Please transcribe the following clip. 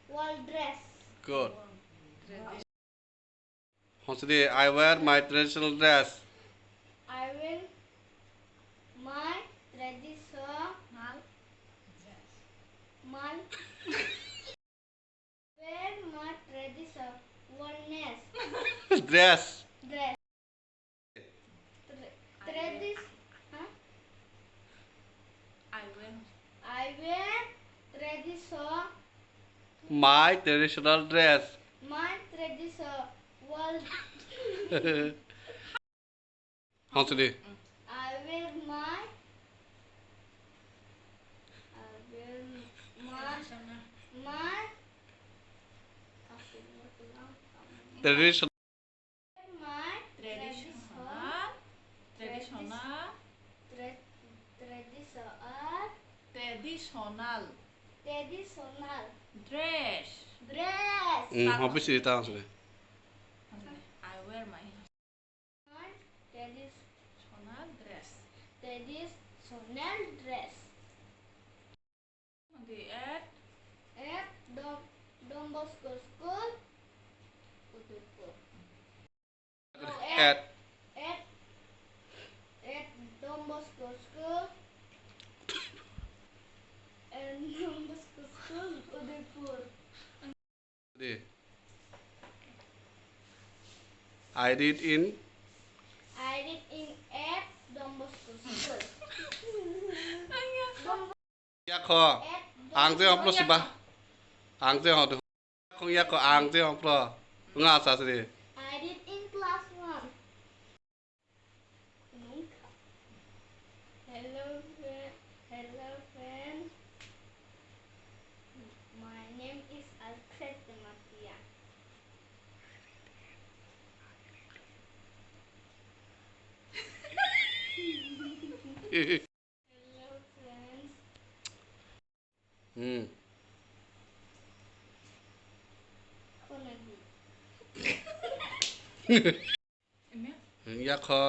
Wall dress. Good. Honestly, I wear my traditional dress. I will my traditional mal wear my traditional Dress. dress. Tradis. Huh? I wear traditional My traditional dress. my traditional wall. Honestly. I wear my I wear my Traditional. my Traditional traditional dress. dress. Habis cerita honestly. I wear my My traditional dress. traditional dress. At Don Bosco School, Udaipur. No, At at Don Bosco School and Don Bosco School, Udaipur. I read in I did in at Don Bosco School. ya kho ang te oplo siba ang te hodu không ya kho ang te oplo nga sa sri I did in class 1. Nunca. Hello friends. My name is Alfred Dematia. Hello friends. Kau lagi. ya kho